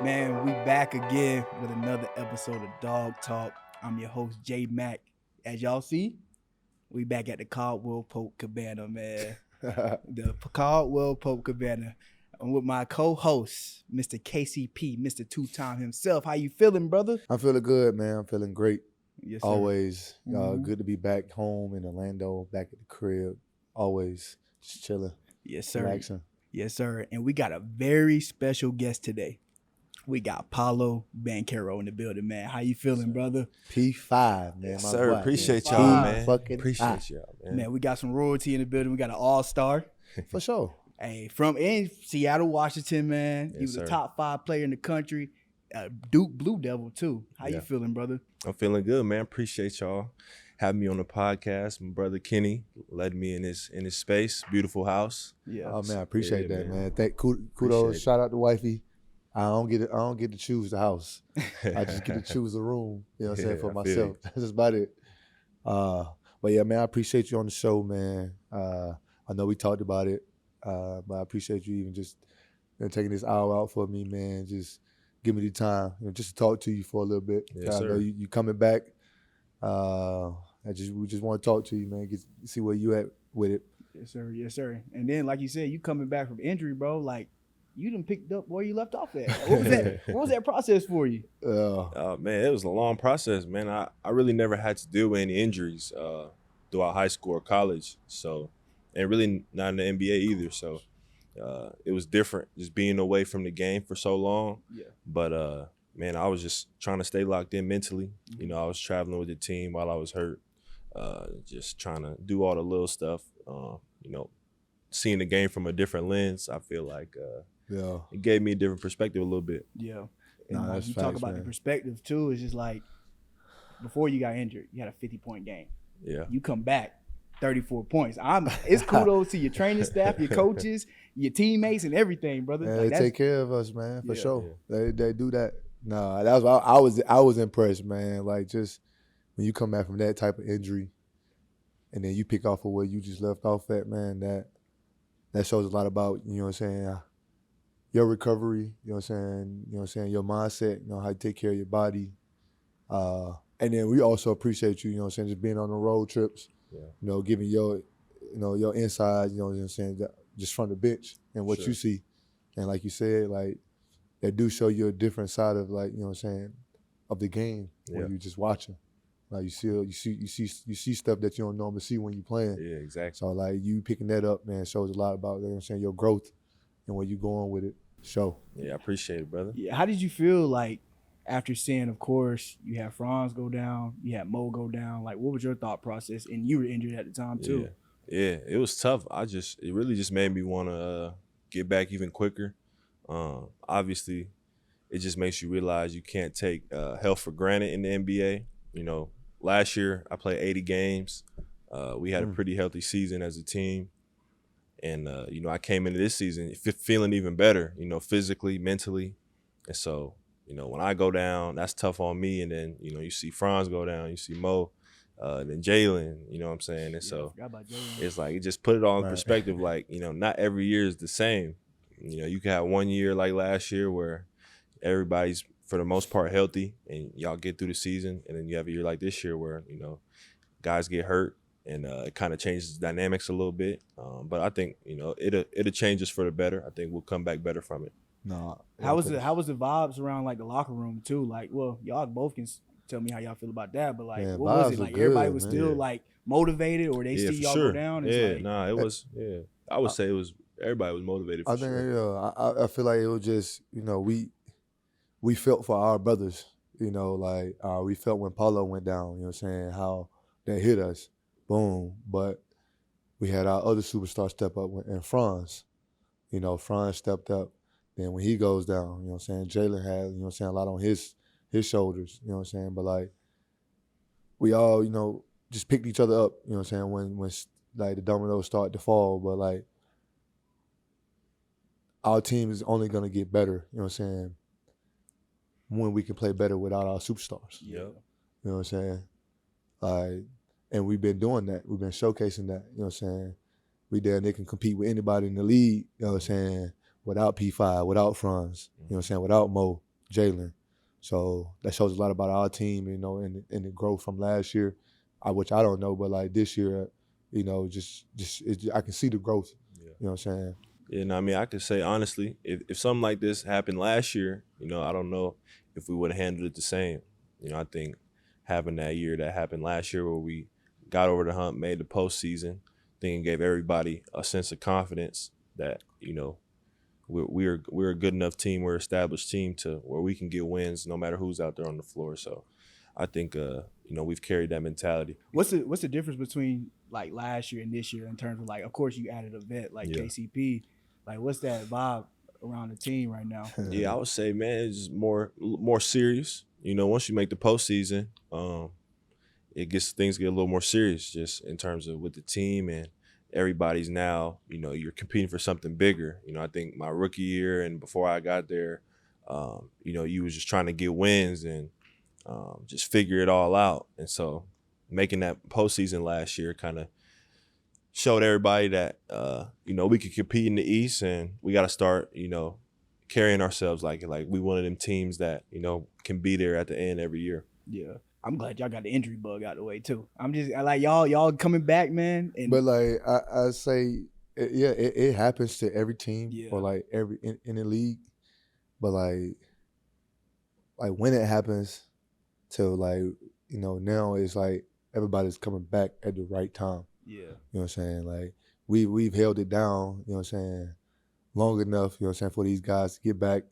Man, we back again with another episode of Dawg Talk. I'm your host, J Mac. As y'all see, we back at the Caldwell-Pope Cabana, man. The Caldwell-Pope Cabana. I'm with my co-host, Mr. KCP, Mr. Two-Time himself. How you feeling, brother? I'm feeling good, man. I'm feeling great. Yes, sir. Always good to be back home in Orlando, back at the crib. Always just chilling. Yes, sir. Relaxing. Yes, sir. And we got a very special guest today. We got Paolo Banchero in the building, man. How you feeling, brother? P5, man. Yes, sir. Boy, appreciate man. y'all, man. Fucking Appreciate y'all, man. Man, we got some royalty in the building. We got an all-star. For sure. Hey, from in Seattle, Washington, man. He Yes, was a sir. top 5 player in the country. Duke Blue Devil, too. How you feeling, brother? I'm feeling good, man. Appreciate y'all having me on the podcast. My brother Kenny led me in his space. Beautiful house. Yeah. Oh man, I appreciate Yeah, that, man. man. Kudos. Appreciate it. Shout out to wifey. I don't get to choose the house. I just get to choose the room. You know what I'm saying, Yeah, for I feel myself. you. That's just about it. But yeah, man, I appreciate you on the show, man. I know we talked about it, but I appreciate you even just taking this hour out for me, man. Just give me the time, just to talk to you for a little bit. Yes, I know sir. you coming back. We just want to talk to you, man. See where you at with it. Yes, sir. Yes, sir. And then, like you said, you coming back from injury, bro. Like, you done picked up where you left off at. What was that? What was that process for you? Man, it was a long process, man. I really never had to deal with any injuries throughout high school or college. So, and really not in the NBA either. So, it was different just being away from the game for so long. Yeah. But, man, I was just trying to stay locked in mentally. You know, I was traveling with the team while I was hurt, just trying to do all the little stuff, seeing the game from a different lens. I feel like Yeah. it gave me a different perspective a little bit. Yeah. Nah, And that's you talk facts, about man. the perspective, too. It's just like, before you got injured, you had a 50-point game. Yeah. You come back, 34 points. It's kudos to your training staff, your coaches, your teammates, and everything, brother. Yeah, Like, they take care of us, man, for Yeah. sure. They do that. Nah, that's why I was impressed, man. Like, just when you come back from that type of injury, and then you pick off of where you just left off at, man. That shows a lot about, you know what I'm saying, your recovery. You know what I'm saying, your mindset. You know how you take care of your body. And then we also appreciate you. You know what I'm saying, just being on the road trips. Yeah. You know, giving your insides. You know what I'm saying, just from the bench and what Sure. you see. And like you said, like, they do show you a different side of, like, you know what I'm saying, of the game when Yeah. you're just watching. Like, you see stuff that you don't normally see when you're playing. Yeah, exactly. So like, you picking that up, man, shows a lot about, you know what I'm saying, your growth and where you going with it. Show. Yeah, I appreciate it, brother. Yeah. How did you feel, like, after seeing, of course, you had Franz go down, you had Mo go down? Like, what was your thought process? And you were injured at the time, too. Yeah, it was tough. It really just made me want to get back even quicker. Obviously, it just makes you realize you can't take health for granted in the NBA. You know, last year I played 80 games. We had a pretty healthy season as a team. And, I came into this season feeling even better, physically, mentally. And so, when I go down, that's tough on me. And then, you see Franz go down, you see Mo, then Jalen, you know what I'm saying? And so I forgot about Jalen. it's like, it just put it all in Right. perspective. Like, not every year is the same. You can have one year like last year where everybody's, for the most part, healthy and y'all get through the season. And then you have a year like this year where, guys get hurt and it kind of changes the dynamics a little bit. But I think, it'll change us for the better. I think we'll come back better from it. No. How was the vibes around, like, the locker room, too? Like, well, y'all both can tell me how y'all feel about that, but, like, Man, what was vibes it? were Like, good, everybody was man. still, Yeah. like, motivated, or they Yeah, see for y'all sure. go down? It's Yeah, like, it was, I would say everybody was motivated for I think, sure. I feel like it was just, we felt for our brothers, like we felt when Paulo went down, you know what I'm saying, how that hit us, boom. But we had our other superstars step up, and Franz, Franz stepped up. Then when he goes down, you know what I'm saying, Jalen had, you know what I'm saying, a lot on his shoulders, you know what I'm saying. But like, we all, just picked each other up, you know what I'm saying, when like the dominoes start to fall. But like, our team is only gonna get better, you know what I'm saying, when we can play better without our superstars. Yep. You know what I'm saying? Like, and we've been doing that. We've been showcasing that, you know what I'm saying? We there, they can compete with anybody in the league, you know what I'm saying, without P5, without Franz, you know what I'm saying, without Mo. Jalen. So that shows a lot about our team, you know, and the growth from last year, which I don't know, but like this year, you know, I can see the growth. Yeah. You know what I'm saying? Yeah, no, I mean, I could say honestly, if something like this happened last year, you know, I don't know if we would have handled it the same. You know, I think having that year that happened last year where we got over the hump, made the postseason, I think it gave everybody a sense of confidence that, you know, we're a good enough team, we're an established team to where we can get wins no matter who's out there on the floor. So I think you know, we've carried that mentality. What's the difference between like last year and this year in terms of like, of course you added a vet like KCP. Like what's that vibe around the team right now? Yeah, I would say, man, it's more serious. You know, once you make the postseason, things get a little more serious just in terms of with the team, and everybody's now, you know, you're competing for something bigger. You know, I think my rookie year and before I got there, you know, you was just trying to get wins and just figure it all out. And so making that postseason last year kind of showed everybody that, you know, we could compete in the East, and we got to start, you know, carrying ourselves like we one of them teams that, you know, can be there at the end every year. Yeah. I'm glad y'all got the injury bug out of the way too. I like y'all coming back, man. But like I say, it happens to every team or like every in the league. But like when it happens to like, you know, now it's like everybody's coming back at the right time. Yeah. You know what I'm saying? Like we've held it down, you know what I'm saying, long enough, you know what I'm saying, for these guys to get back,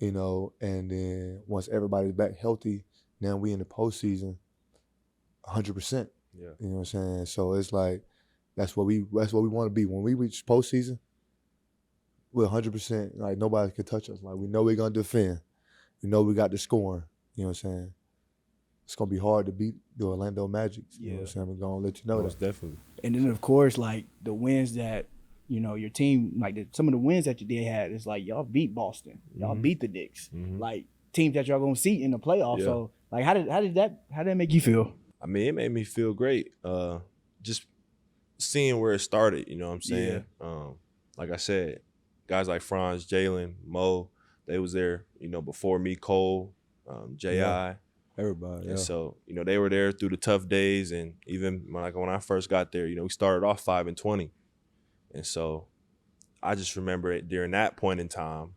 you know, and then once everybody's back healthy, now we in the postseason 100%. Yeah. You know what I'm saying? So it's like that's what we want to be. When we reach postseason, we're 100%, like nobody can touch us. Like we know we're gonna defend. We know we got the scoring. You know what I'm saying? It's gonna be hard to beat the Orlando Magic. You know what I'm saying? We're gonna let you know that. Definitely. And then of course, like the wins that, you know, your team, like some of the wins that they had, is like y'all beat Boston, y'all beat the Knicks, like teams that y'all gonna see in the playoffs. Yeah. So like, how did that make you feel? I mean, it made me feel great. Just seeing where it started, you know what I'm saying? Like I said, guys like Franz, Jalen, Mo, they was there, you know, before me, Cole, J.I. Everybody, And so, you know, they were there through the tough days, and even when I first got there, you know, we started off 5-20. And so I just remember it during that point in time,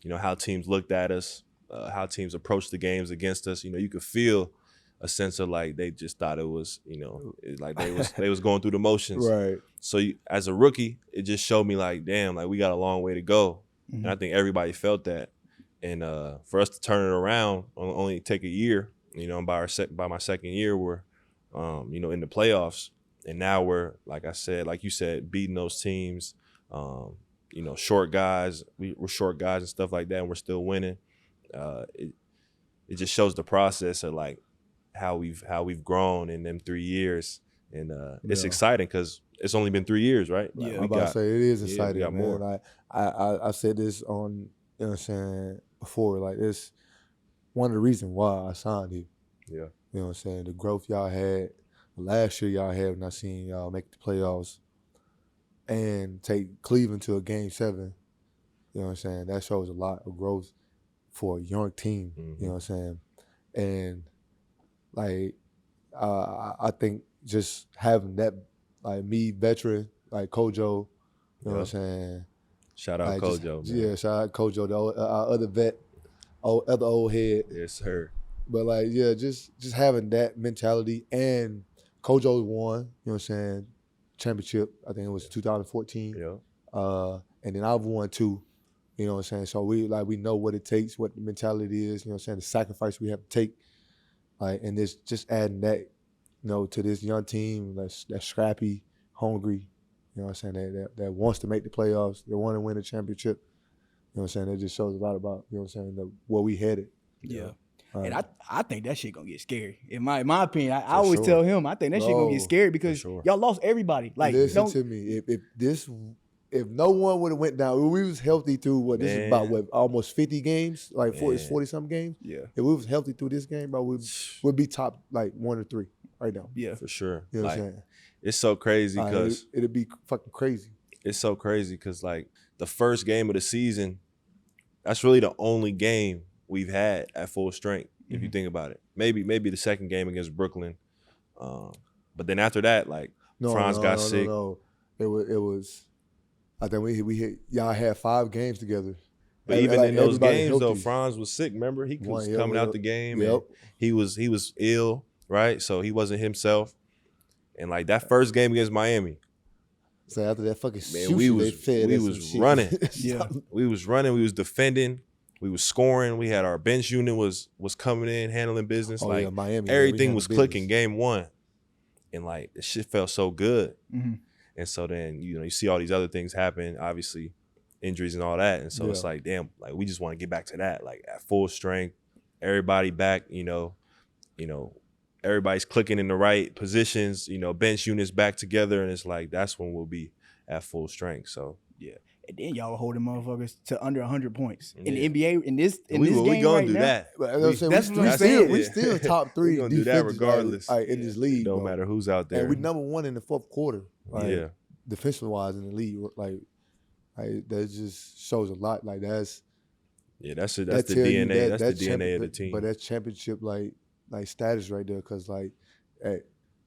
you know, how teams looked at us, how teams approached the games against us. You know, you could feel a sense of like they just thought it was, you know, like they was going through the motions. Right. So as a rookie, it just showed me like, damn, like we got a long way to go. And I think everybody felt that. And for us to turn it around, only take a year, you know, and by my second year, we're, you know, in the playoffs. And now we're, like I said, like you said, beating those teams, you know, short guys. We're short guys and stuff like that, and we're still winning. It just shows the process of like how we've grown in them 3 years, and it's exciting because it's only been 3 years, right? Like, I'm about to say it is exciting, we got man. more. Like I said this on, you know what I'm saying, before. Like it's one of the reasons why I signed here. Yeah. You know what I'm saying? The growth y'all had last year, y'all had when I seen y'all make the playoffs and take Cleveland to a Game 7. You know what I'm saying? That shows a lot of growth for a young team. You know what I'm saying? And like I think just having that, like me, veteran, like Kojo, you know what I'm saying? Shout out like Kojo, man. Yeah, shout out Kojo, our other vet, other old head. Yes, sir. But like, yeah, just having that mentality. And Kojo won, you know what I'm saying, championship. I think it was 2014. Yeah. And then I've won 2. You know what I'm saying? So we know what it takes, what the mentality is, you know what I'm saying, the sacrifice we have to take. Like, and this just adding that, you know, to this young team that's scrappy, hungry, you know what I'm saying, that wants to make the playoffs, they want to win a championship. You know what I'm saying? It just shows a lot about, you know what I'm saying, where we headed. Yeah. And I think that shit gonna get scary. In my opinion, I always sure. tell him I think that shit gonna get scary because y'all lost everybody. Like, listen to me. If no one would have went down, we was healthy through this is about almost 50 games, like 40 something games. Yeah. If we was healthy through this game, bro, we'd be top like 1 or 3 right now. Yeah, for sure. You know like, what I'm saying? It's so crazy because it'd be fucking crazy. It's so crazy because like the first game of the season, that's really the only game we've had at full strength, if you think about it. Maybe the second game against Brooklyn. But then after that, like, Franz got sick. No. It was. I think we hit. Y'all had 5 games together. But even in those games, though, Franz was sick. Remember, he was coming out the game. Yep. And he was ill, right? So he wasn't himself. And like that first game against Miami. So after that fucking we was running. Yeah, we was running. We was defending. We was scoring. We had our bench unit was coming in, handling business. Miami. Everything was clicking game 1. And like the shit felt so good. Mm-hmm. And so then, you see all these other things happen, obviously injuries and all that. And so it's like, damn, like we just want to get back to that, like at full strength, everybody back, everybody's clicking in the right positions, bench units back together. And it's like, that's when we'll be at full strength. So yeah. And then y'all holding motherfuckers to under 100 points in Yeah. the NBA in this game we gonna right do now. that. But That's what I'm saying. We still top 3. We gonna do that regardless. In this league. No bro. matter who's out there. And we number 1 in the 4th quarter. Yeah. Defensive wise in the league. Like that just shows a lot. Like that's the DNA. That's the DNA of the team. But that's championship like status right there. Cause like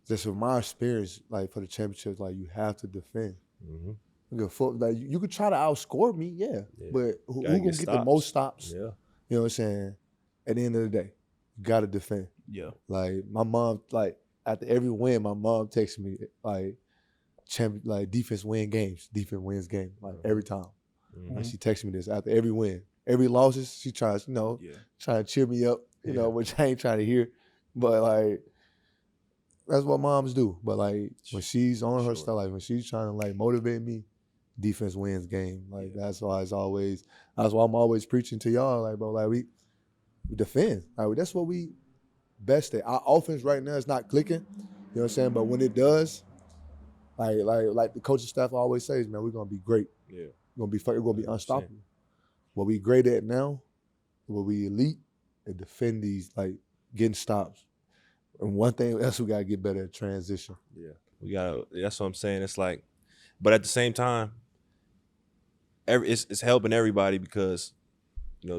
just from my experience, like for the championships, like you have to defend. Mm-hmm. Like you could try to outscore me, but who gonna get the most stops? Yeah. You know what I'm saying? At the end of the day, you gotta defend. Yeah. Like my mom, like after every win, my mom texts me like defense wins games, like every time. Mm-hmm. Like she texts me this after every win, every losses. She tries, trying to cheer me up, which I ain't trying to hear, but like. That's what moms do. But like when she's on her stuff, like when she's trying to like motivate me, defense wins game. Like that's why I'm always preaching to y'all. Like, bro, like we defend. Like that's what we best at. Our offense right now is not clicking. You know what I'm saying? But when it does, like the coaching staff always says, man, we're gonna be great. Yeah. We're gonna be unstoppable. What we great at now, what we elite, and defend these like getting stops. And one thing else we gotta get better at transition. Yeah, that's what I'm saying. It's like, but at the same time, it's helping everybody because,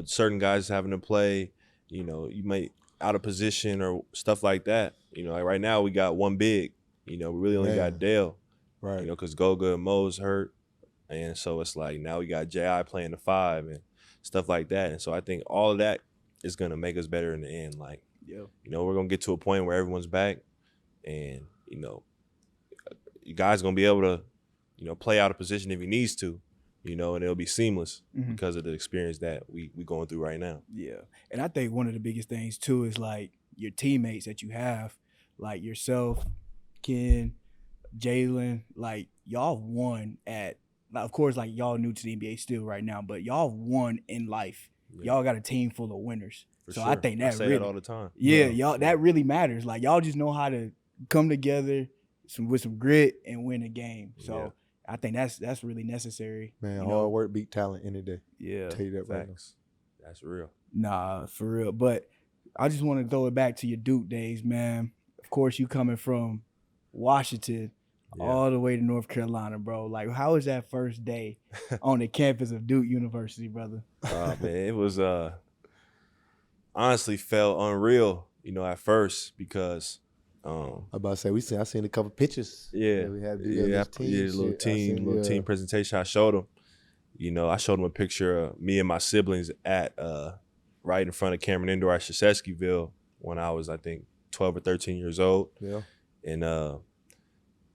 certain guys having to play, you may out of position or stuff like that. Like right now we got one big. We really only got Dale, right? Because Goga and Mo's hurt, and so it's like now we got J.I. playing the 5 and stuff like that. And so I think all of that is gonna make us better in the end. Like. Yeah. We're gonna get to a point where everyone's back, and you guys gonna be able to, play out of position if he needs to, and it'll be seamless because of the experience that we going through right now. Yeah, and I think one of the biggest things too is like your teammates that you have, like yourself, Ken, Jalen, like y'all won at. Of course, like y'all new to the NBA still right now, but y'all won in life. Yeah. Y'all got a team full of winners. So sure. I think that I say really, that all the time. Yeah, y'all that really matters. Like y'all just know how to come together with some grit and win a game. So I think that's really necessary. Man, hard work beat talent any day. Yeah. I'll tell you that right now. That's real. Nah, for real. But I just want to throw it back to your Duke days, man. Of course, you coming from Washington all the way to North Carolina, bro. Like, how was that first day on the campus of Duke University, brother? Oh, man, it was honestly felt unreal, at first because I'm about to say I seen a couple pictures. Yeah, we had a little team presentation. I showed them. I showed them a picture of me and my siblings at right in front of Cameron Indoor at Shasheskyville when I was, I think, 12 or 13 years old. Yeah, and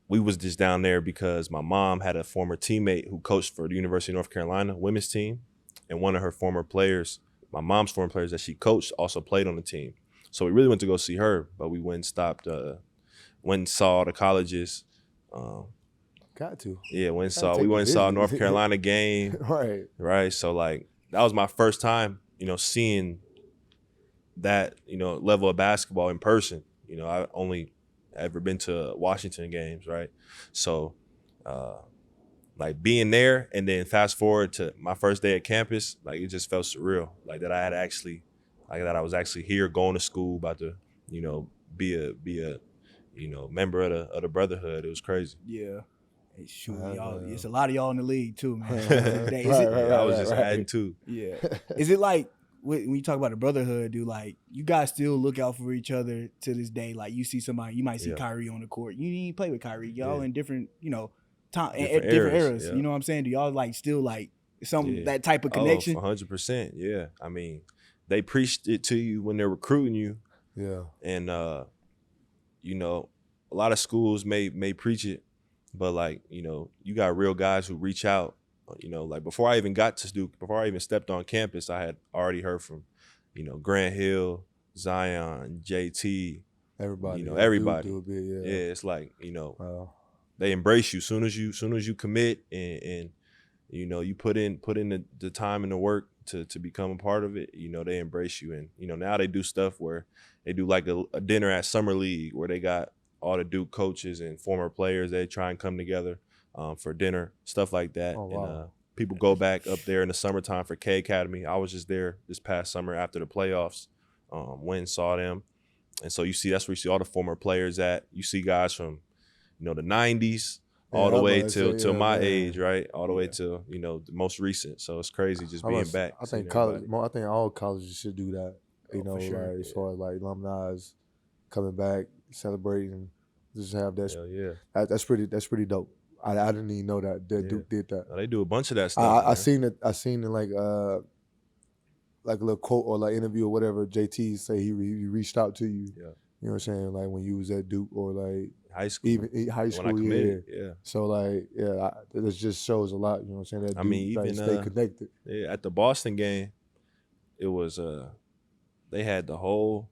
we was just down there because my mom had a former teammate who coached for the University of North Carolina women's team, and one of her former players. My mom's former players that she coached also played on the team. So we really went to go see her, but we went and saw the colleges. Got to. Yeah, we went and saw North Carolina game. Right. So like that was my first time, seeing that, level of basketball in person. I only ever been to Washington games, right? So like being there and then fast forward to my first day at campus, like it just felt surreal. Like that I was actually here going to school, about to, be a member of the brotherhood. It was crazy. Yeah. Hey, shoot, y'all. It's a lot of y'all in the league too, man. I was just adding to. Yeah. Is it like when you talk about the brotherhood, dude, like you guys still look out for each other to this day. Like you see somebody, you might see Kyrie on the court. You didn't play with Kyrie. Y'all in different, time different different eras. eras. You know what I'm saying? Do y'all like still like that type of Oh, connection? 100%. Yeah. I mean, they preached it to you when they're recruiting you. Yeah. And a lot of schools may preach it, but like, you got real guys who reach out. Like before I even got to Duke, before I even stepped on campus, I had already heard from, Grant Hill, Zion, JT, everybody. Everybody. Do a bit, yeah, it's like, they embrace you soon as you commit and you put in the time and the work to become a part of it. They embrace you, and now they do stuff where they do like a dinner at Summer League where they got all the Duke coaches and former players. They try and come together for dinner, stuff like that. Oh, wow. And people go back up there in the summertime for K Academy. I was just there this past summer after the playoffs. Went and saw them, and so that's where you see all the former players at. You see guys from the 90s all the way till my age, right? All the way to the most recent. So it's crazy just being back. I think all colleges should do that. For sure. As far as like alumni coming back, celebrating, just have that. Yeah. That's pretty dope. I didn't even know that Duke did that. They do a bunch of that stuff. I seen it like a little quote or like interview or whatever. JT say he reached out to you. Yeah. You know what I'm saying? Like when you was at Duke or like high school. Even high school, when I committed, yeah. So like, this just shows a lot. You know what I'm saying? That Duke, even stay connected. Yeah, at the Boston game, it was they had the whole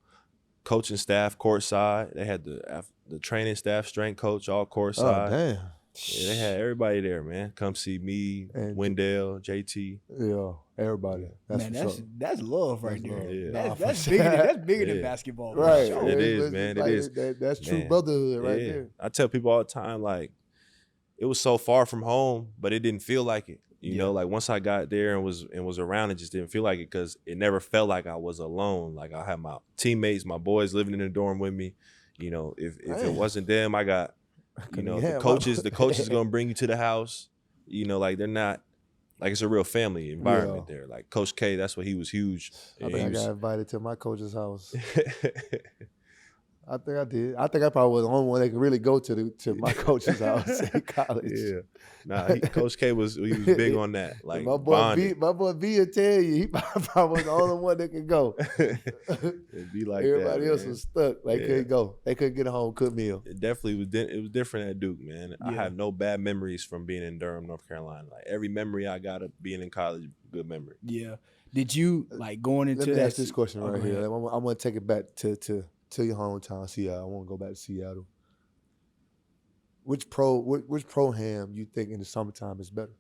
coaching staff courtside. They had the training staff, strength coach, all courtside. Oh damn. Yeah, they had everybody there, man. Come see me, and Wendell, JT. Yeah, everybody. That's love right there. Yeah. That's bigger than basketball. Right. Sure. It is, man. It is. That's true brotherhood right there. I tell people all the time, like, it was so far from home, but it didn't feel like it. You know, like once I got there and was around, it just didn't feel like it because it never felt like I was alone. Like I had my teammates, my boys living in the dorm with me. If it wasn't them, I got the coaches gonna bring you to the house. Like they're not like it's a real family environment there. Like Coach K, that's what he was huge. I think I got invited to my coach's house. I think I did. I think I probably was the only one that could really go to my coach's house in college. Yeah, Coach K was big on that. Like my boy B will tell you he probably was the only one that could go. It'd be like everybody that, else was stuck. They couldn't go. They couldn't get a home cooked meal. It definitely was. It was different at Duke, man. Yeah. I have no bad memories from being in Durham, North Carolina. Like every memory I got of being in college, good memory. Yeah. Did you like going into? Let me ask this question right here. I'm gonna take it back to your hometown, Seattle. I want to go back to Seattle. Which pro-am you think in the summertime is better?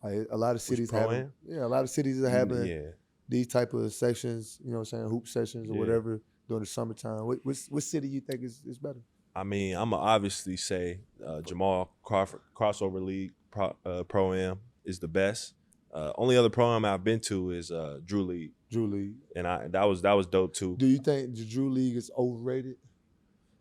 Like a lot of cities are having these type of sections, you know what I'm saying, hoop sessions or whatever during the summertime. What city you think is better? I mean, I'm going to obviously say Jamal Crawford Crossover League pro-am is the best. Only other pro-am I've been to is Drew League. And that was dope too. Do you think the Drew League is overrated?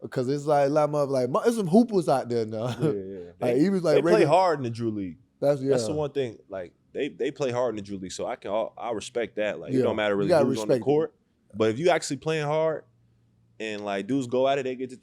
Because it's like a lot of there's some hoopers out there now. Yeah. They play hard in the Drew League. That's the one thing. Like they play hard in the Drew League, so I respect that. Like it don't matter really who's on the court, but if you actually playing hard and like dudes go at it, they get to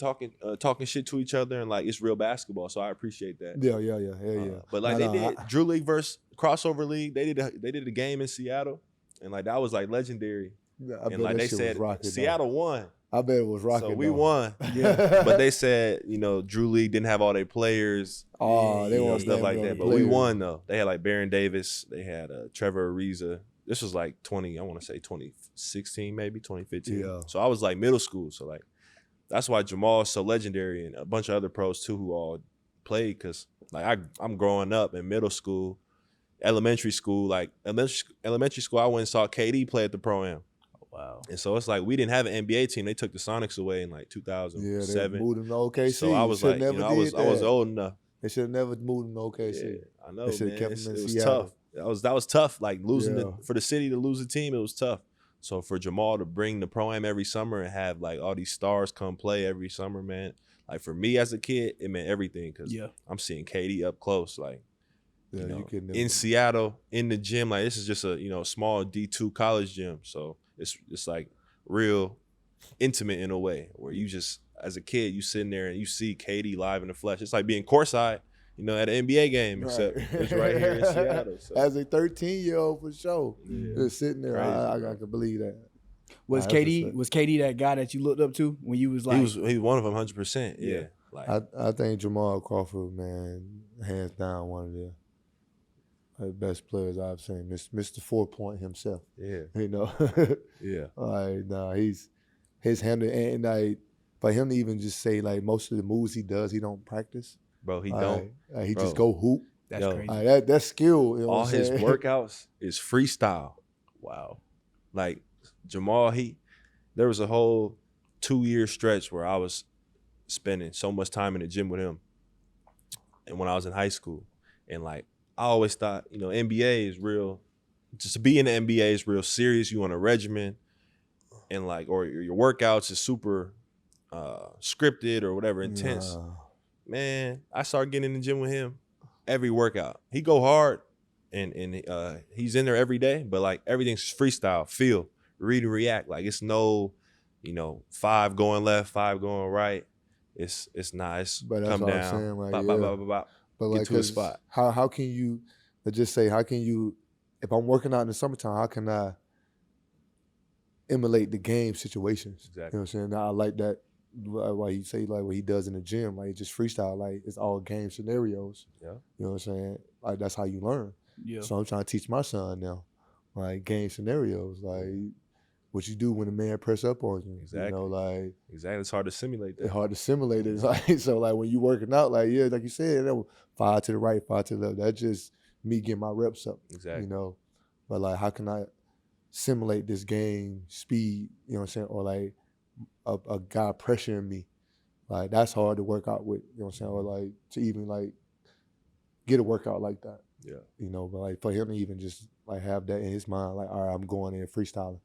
talking shit to each other, and like it's real basketball. So I appreciate that. Yeah. But like did Drew League versus Crossover League. They did a game in Seattle. And like that was like legendary. And like they said, Seattle won. I bet it was rocking. So we won. Yeah. But they said, Drew League didn't have all their players. Oh, they want stuff like that. But we won though. They had like Baron Davis. They had Trevor Ariza. This was like 2016, maybe 2015. Yeah. So I was like middle school. So like that's why Jamal is so legendary, and a bunch of other pros too who all played. Cause like I'm growing up in middle school. Elementary school, I went and saw KD play at the Pro-Am. Oh, wow. And so it's like we didn't have an NBA team. They took the Sonics away in like 2007. Yeah, they moved them to OKC. So I was like, I was old enough. They should have never moved them to OKC. Yeah, I know, they should have kept them in Seattle. It was tough. That was tough. Like losing for the city to lose a team, it was tough. So for Jamal to bring the Pro-Am every summer and have like all these stars come play every summer, man. Like for me as a kid, it meant everything because I'm seeing KD up close. Like Yeah, you know, you can never. in Seattle, in the gym, like this is just a small D2 college gym, so it's like real intimate in a way where you just as a kid you sitting there and you see KD live in the flesh. It's like being courtside, at an NBA game, except it's right here in Seattle. So. As a 13-year-old for sure, just sitting there, Crazy, I can believe that. Was KD that guy that you looked up to when you was like? He was one of them, 100%. Yeah. Like I think Jamal Crawford, man, hands down one of the best players I've seen. Mr. 4-point himself. Yeah. Yeah. Like, nah, his handle, and like for him to even just say like most of the moves he does, he don't practice. Bro, he don't. He just go hoop. That's crazy. That's skill. You know all his workouts is freestyle. Wow. Like Jamal, there was a whole 2-year stretch where I was spending so much time in the gym with him. And when I was in high school, and like I always thought, NBA is real. Just to be in the NBA is real serious. You on a regimen, and like, or your workouts is super scripted or whatever, intense. Man, I started getting in the gym with him every workout. He go hard, and he's in there every day. But like everything's freestyle, feel, read and react. Like it's no, 5 going left, 5 going right. It's not. It's but come down. I'm saying, like, bop, bop, bop, bop, bop, but get like, to a spot. How can you? Let's just say, how can you? If I'm working out in the summertime, how can I emulate the game situations? Exactly. You know what I'm saying? Now, I like that. Why he say like what he does in the gym, like just freestyle, like it's all game scenarios. Yeah. You know what I'm saying? Like that's how you learn. Yeah. So I'm trying to teach my son now, like game scenarios, like what you do when a man press up on you. Exactly. Exactly. It's hard to simulate that. It's hard to simulate it. Like, so like when you working out, like like you said, 5 to the right, 5 to the left. That's just me getting my reps up. Exactly. But like how can I simulate this game speed? You know what I'm saying? Or like a guy pressuring me, like that's hard to work out with. You know what I'm saying? Or like to even like get a workout like that. Yeah. But like for him to even just like have that in his mind, like all right, I'm going in freestyling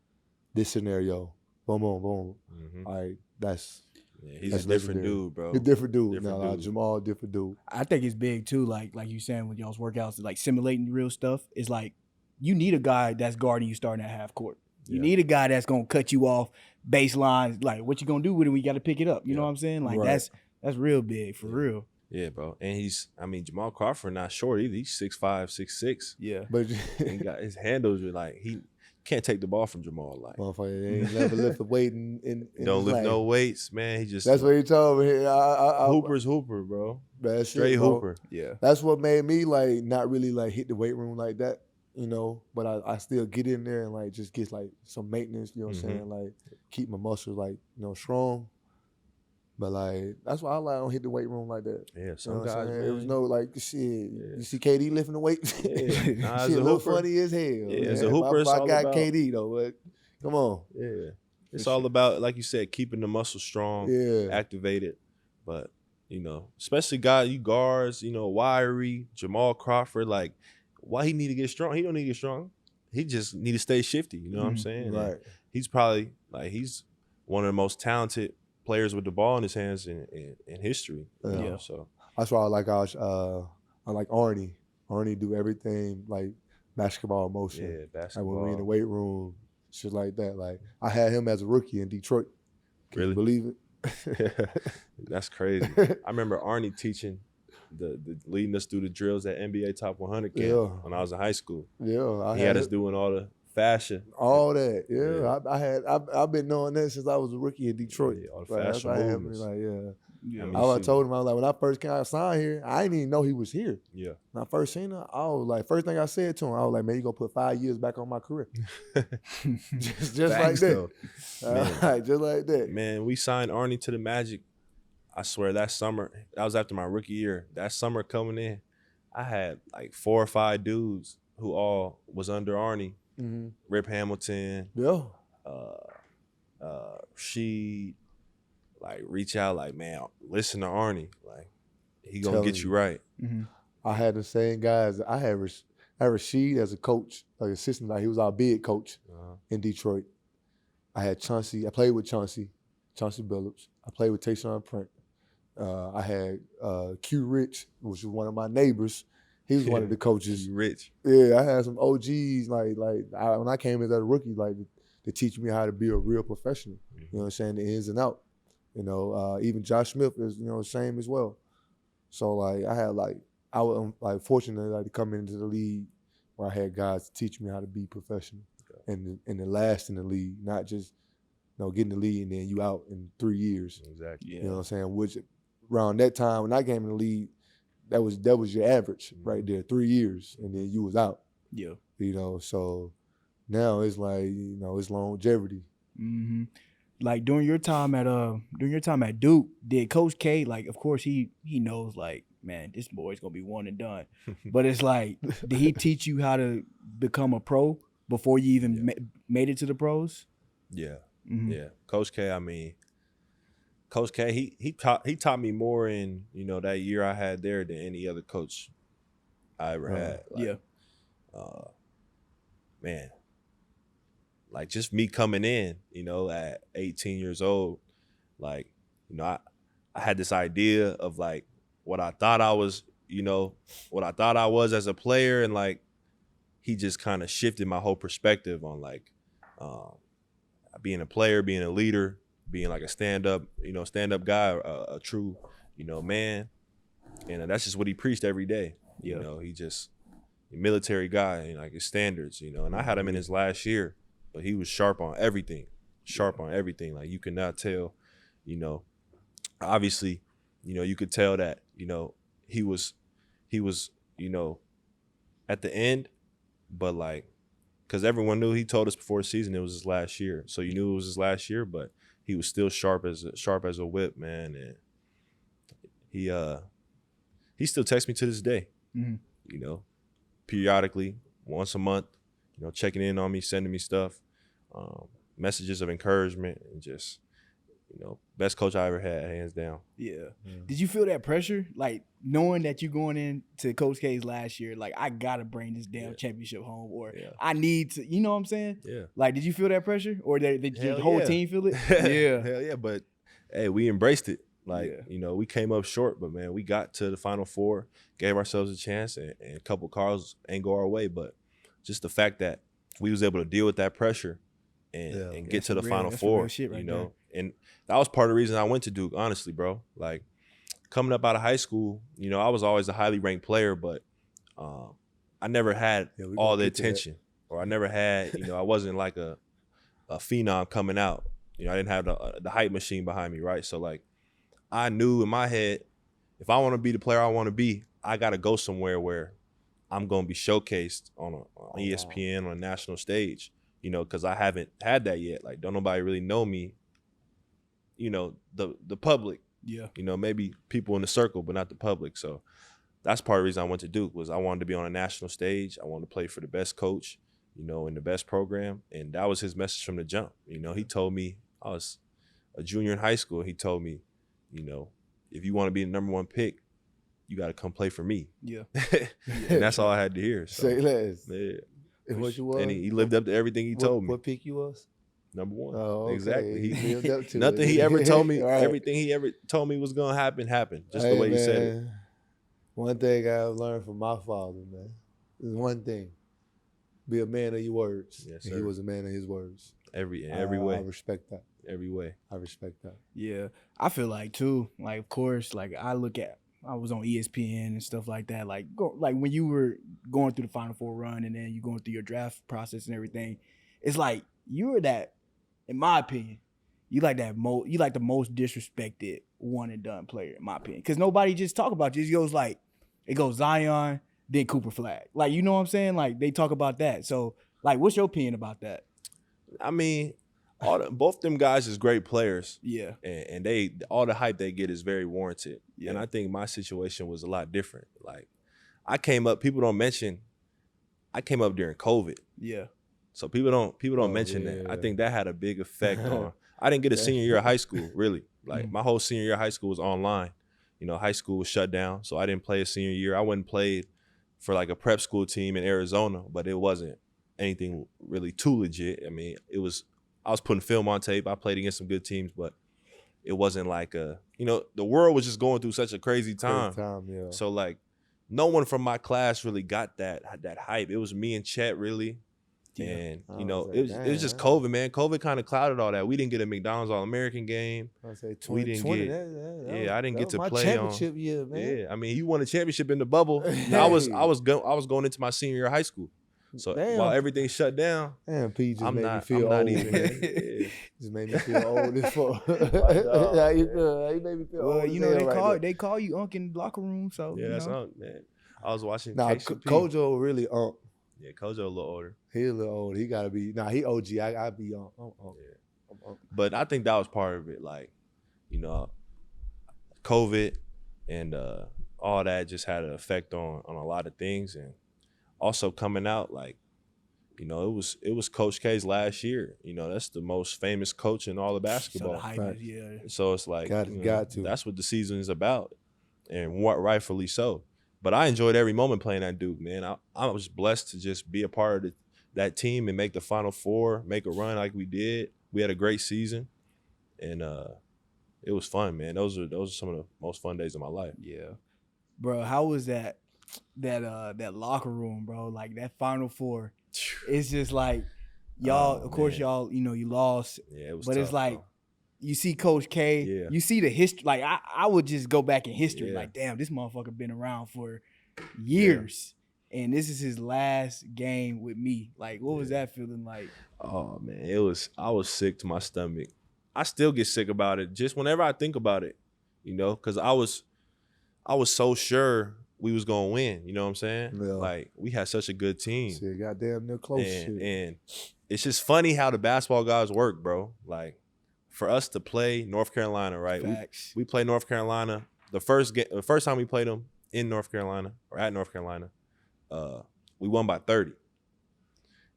this scenario, boom, boom, boom. Mm-hmm. Like that's. Yeah, he's a different dude, bro. He's a different dude. Different dude. Jamal, different dude. I think it's big too. Like you saying with y'all's workouts, like simulating real stuff. It's like you need a guy that's guarding you starting at half court. You need a guy that's gonna cut you off baseline. Like what you gonna do with it when you got to pick it up? You know what I'm saying? Like that's real big for real. Yeah, bro. And Jamal Crawford not short either. He's 6'5", 6'6". Yeah, but he got his handles are like he can't take the ball from Jamal. Like motherfucker ain't never lift a weight in don't lift no weights, man. He just that's what he told me. Hooper's Hooper, bro. That's straight shit, Hooper. Yeah, that's what made me like not really like hit the weight room like that. But I still get in there and like just get like some maintenance, you know what I'm saying? Like keep my muscles like, strong. But like that's why I don't hit the weight room like that. Yeah, some guys, man. It was no like shit. Yeah. You see KD lifting the weight? Yeah. Nah, shit look funny as hell. Yeah, as a hooper, I got KD though, but come on. Yeah. It's all about, like you said, keeping the muscle strong, activated. But, especially you guards, wiry, Jamal Crawford, like why he need to get strong? He don't need to get strong. He just need to stay shifty. You know what I'm saying? Right. And he's probably he's one of the most talented players with the ball in his hands in history. So that's why I like Arnie. Arnie do everything like basketball motion. Yeah, basketball. Like when we in the weight room, shit like that. Like I had him as a rookie in Detroit. Can you believe it? That's crazy. I remember Arnie teaching the leading us through the drills at NBA Top 100 camp when I was in high school. Yeah, he had us doing all the fashion, all that. Yeah. I've been knowing that since I was a rookie in Detroit. Yeah, all the fashion movements. I told him, I was like, when I first came out signed here, I didn't even know he was here. Yeah. When I first seen him, I was like, first thing I said to him, I was like, man, you gonna put 5 years back on my career. just like that. Just like that. Man, we signed Arnie to the Magic. I swear that summer, that was after my rookie year. That summer coming in, I had like 4 or 5 dudes who all was under Arnie. Mm-hmm. Rip Hamilton. Yeah. She like reach out like, man, listen to Arnie. Like he gonna get you right. Mm-hmm. I had the same guys. I had Rashid as a coach, like assistant. Like he was our big coach in Detroit. I had Chauncey. I played with Chauncey Billups. I played with Tayshaun Prince. I had Q Rich, which was one of my neighbors, He was one of the coaches. You rich. Yeah, I had some OGs when I came in as a rookie, to teach me how to be a real professional. Mm-hmm. You know what I'm saying? The ins and out. Even Josh Smith is same as well. So I was fortunate to come into the league where I had guys to teach me how to be professional and to last in the league, not just get in the league and then you out in 3 years. Exactly. Yeah. You know what I'm saying? Which around that time when I came in the league, that was your average right there, 3 years, and then you was out. Yeah. So now it's it's longevity. Mm-hmm. Like during your time at Duke, did Coach K, of course he knows man, this boy's gonna be one and done. But it's did he teach you how to become a pro before you even made it to the pros? Yeah. Mm-hmm. Yeah. Coach K, he taught me more in, that year I had there than any other coach I ever had. Man, just me coming in, at 18 years old, I had this idea of what I thought I was, what I thought I was as a player, and he just kind of shifted my whole perspective on being a player, being a leader, being a stand-up guy, a true, man. And that's just what he preached every day. He just a military guy, and his standards, and I had him in his last year, but he was sharp on everything. You could not tell, obviously, you could tell that, he was, at the end, but because everyone knew, he told us before the season it was his last year. So you knew it was his last year, but he was still sharp as a whip, man. And he still texts me to this day, periodically, once a month, checking in on me, sending me stuff, messages of encouragement, and just, best coach I ever had, hands down. Yeah. Did you feel that pressure? Knowing that you're going into Coach K's last year, I got to bring this damn championship home, or I need to, you know what I'm saying? Yeah. Did you feel that pressure? Or did the whole team feel it? Yeah. Hell yeah. But, hey, we embraced it. We came up short, but, man, we got to the Final Four, gave ourselves a chance, and a couple calls ain't go our way. But just the fact that we was able to deal with that pressure and get to the Final Four, there. And that was part of the reason I went to Duke, honestly, bro. Coming up out of high school, I was always a highly ranked player, but I never had all the attention, or I never had, I wasn't a phenom coming out. I didn't have the hype machine behind me, right? So I knew in my head, if I want to be the player I want to be, I got to go somewhere where I'm going to be showcased on ESPN, on a national stage, because I haven't had that yet. Don't nobody really know me, the public. Yeah. Maybe people in the circle, but not the public. So that's part of the reason I went to Duke, was I wanted to be on a national stage. I wanted to play for the best coach, in the best program. And that was his message from the jump. He told me, I was a junior in high school. He told me, if you want to be the number one pick, you got to come play for me. Yeah. And that's all I had to hear. So, say less. Yeah. And what you was? And he lived up to everything he told me. What pick you was? Number one. Oh, okay. Exactly. He lived up to nothing it. he ever told me, Right. everything he ever told me was going to happen, happened. Just the way he said it. One thing I've learned from my father, man, is one thing. Be a man of your words. Yes, and sir. he was a man of his words. Every I way. respect that. Every way. I respect that. Yeah. I feel too, of course, I was on ESPN and stuff like that. When you were going through the Final Four run and then you going through your draft process and everything, it's you were that, in my opinion, you the most disrespected one and done player, in my opinion. Because nobody just talk about you. It goes Zion, then Cooper Flag. You know what I'm saying? They talk about that. So, what's your opinion about that? I mean, both them guys is great players. Yeah. And they all the hype they get is very warranted. Yeah. And I think my situation was a lot different. I came up, people don't mention, I came up during COVID. Yeah. So people don't mention that. I think that had a big effect on. I didn't get a senior year of high school, really. My whole senior year of high school was online. High school was shut down, so I didn't play a senior year. I went and played for a prep school team in Arizona, but it wasn't anything really too legit. I mean, I was putting film on tape. I played against some good teams, but it wasn't the world was just going through such a crazy time. Yeah. So no one from my class really got that hype. It was me and Chet really. Yeah. And, I you know, was like, it was just COVID, man. COVID kind of clouded all that. We didn't get a McDonald's All-American game. I say We didn't 2020. get- I didn't get to my play championship year, man. Yeah, I mean, he won a championship in the bubble. Hey. I was going into my senior year of high school. So Damn. while everything shut down, Damn, P just I'm made me not feel old, even. man. Yeah. Just made me feel old as fuck. dog, How you feel? He made me feel old. Well, as you know, hell they call you Unc in the locker room, so Yeah, you that's know. Unc, man. I was watching Nah, KCP. Kojo really Yeah, Kojo a little older. He a little old. He gotta be. Nah, he OG. I be Yeah. I'm But I think that was part of it. Like, you know, COVID and all that just had an effect on a lot of things. And also coming out, like, you know, it was Coach K's last year. You know, that's the most famous coach in all of So basketball. the hype Right. is, yeah. So it's like, Got you know, to. that's what the season is about, and what rightfully so. But I enjoyed every moment playing at Duke, man. I was blessed to just be a part of that team and make the Final Four, make a run like we did. We had a great season, and it was fun, man. Those are some of the most fun days of my life. Yeah. Bro, how was that locker room, bro? Like that Final Four. It's just like y'all, Oh, of course, man. y'all, you know, you lost. Yeah, it was. But tough, it's like though. you see Coach K, Yeah. you see the history. Like I would just go back in history. Yeah. Like, damn, this motherfucker been around for years. And this is his last game with me. Like, what was that feeling like? Oh man, I was sick to my stomach. I still get sick about it just whenever I think about it, you know, because I was so sure we was gonna win. You know what I'm saying? Yeah. Like we had such a good team, shit, goddamn near close. and it's just funny how the basketball guys work, bro. Like for us to play North Carolina, right? Facts. We played North Carolina the first time we played them in North Carolina or at North Carolina. We won by 30.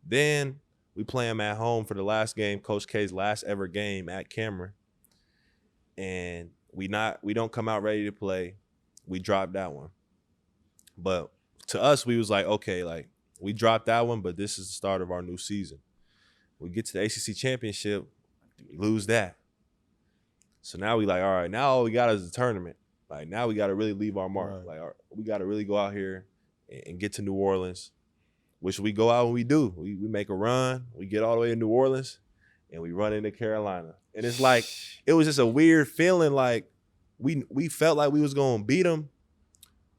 Then we play them at home for the last game, Coach K's last ever game at Cameron, and we don't come out ready to play. We dropped that one, but to us we was like, okay, like we dropped that one, but this is the start of our new season. We get to the ACC championship, we lose that. So now we like, all right, now all we got is the tournament. Like now we got to really leave our mark. Right. Like we got to really go out here and get to New Orleans, which we go out and we do. We make a run. We get all the way to New Orleans, and we run into Carolina. And it's like it was just a weird feeling. Like we felt like we was gonna beat them,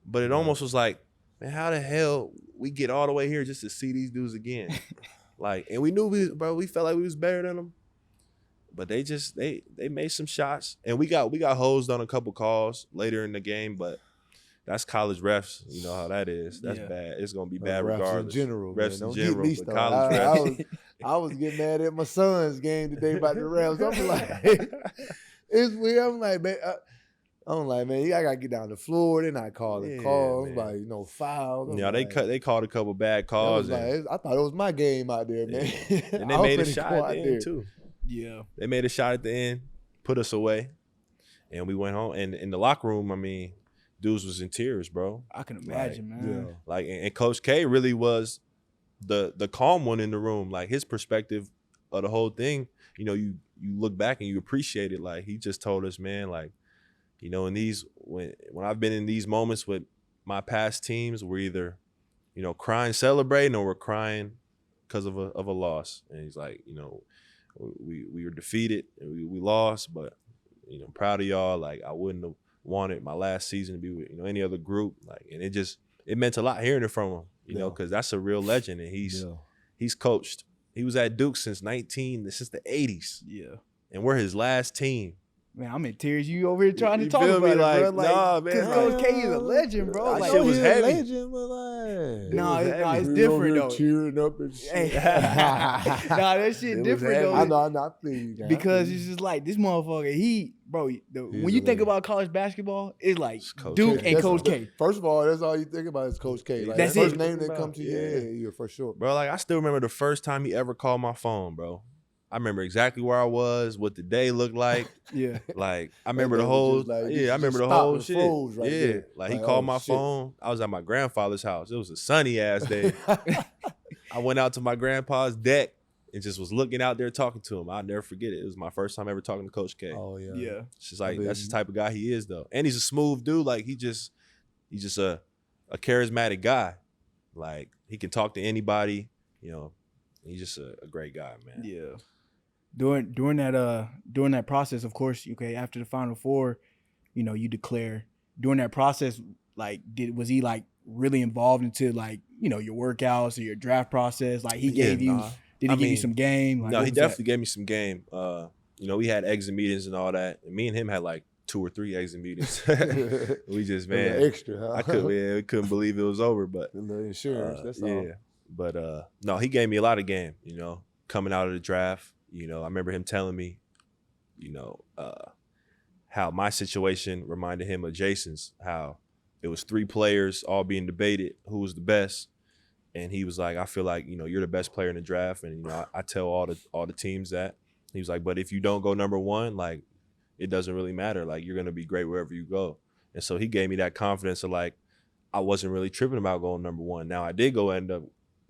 but it almost was like, man, how the hell we get all the way here just to see these dudes again? Like, and we knew we felt like we was better than them. But they made some shots, and we got hosed on a couple calls later in the game. But that's college refs, you know how that is. That's bad. It's gonna be bad refs regardless. in general, refs man. in Don't general, get me but started. college refs. I was getting mad at my son's game today about the refs. I'm like, it's weird. I'm like, man, I gotta get down the floor. They're not calling Yeah, calls, man. like fouls. I'm Yeah, like, they called a couple bad I calls, was like, I thought it was my game out there, man. and they I was made a finna shot go at out the there. end too. Yeah. They made a shot at the end, put us away, and we went home. And in the locker room, I mean, dudes was in tears, bro. I can imagine, man. Yeah. Like, and Coach K really was the calm one in the room. Like his perspective of the whole thing, you know, you look back and you appreciate it. Like he just told us, man, like, you know, in these when I've been in these moments with my past teams, we're either, you know, crying, celebrating, or we're crying because of a loss. And he's like, you know, we were defeated and we lost, but you know, proud of y'all. Like I wouldn't have wanted my last season to be with, you know, any other group. Like, and it meant a lot hearing it from him, you know, because that's a real legend, and he's coached. He was at Duke since the 80s. Yeah. And we're his last team. Man, I'm in tears. You over here trying to You talk feel about me? it, Like, bro. Like, nah, man. because Coach K is a legend, bro. I Like, shit was he's a heavy. legend, but like, No, it's we different, over here though. cheering up and shit. Hey. Nah, that shit It was different heavy. though. I know, I feel you, guys. Because it's just like this motherfucker. When you think about college basketball, it's like It's Coach Duke K. and Coach K. First of all, that's all you think about is Coach K. Like, That's the first it. name that comes to you, Yeah. yeah, for sure. Bro, like I still remember the first time he ever called my phone, bro. I remember exactly where I was, what the day looked like. Yeah. Like I remember That the nigga whole, just like- I just remember the stopped whole and shit. froze right yeah, there. like he Like, called oh, my shit. phone. I was at my grandfather's house. It was a sunny ass day. I went out to my grandpa's deck and just was looking out there talking to him. I'll never forget it. It was my first time ever talking to Coach K. Oh yeah. Yeah. It's just like I that's the mean- type of guy he is, though. And he's a smooth dude. Like he's just a a charismatic guy. Like, he can talk to anybody, you know. He's just a great guy, man. Yeah. During that process, of course, okay, after the Final Four, you know, you declare. During that process, like, was he like really involved into, like, you know, your workouts or your draft process? Like, he gave you, did he give you some game? Like, no, he definitely gave me some game. You know, we had exit meetings and all that. And me and him had like 2 or 3 exit meetings. We just, man, extra. Huh? We couldn't believe it was over. But the insurance, that's all. Yeah, but no, he gave me a lot of game. You know, coming out of the draft. You know, I remember him telling me, you know, how my situation reminded him of Jason's. How it was 3 players all being debated who was the best. And he was like, I feel like, you know, you're the best player in the draft. And, you know, I tell all the teams that. He was like, but if you don't go number 1, like, it doesn't really matter. Like, you're going to be great wherever you go. And so he gave me that confidence of, like, I wasn't really tripping about going number 1. Now, I did end up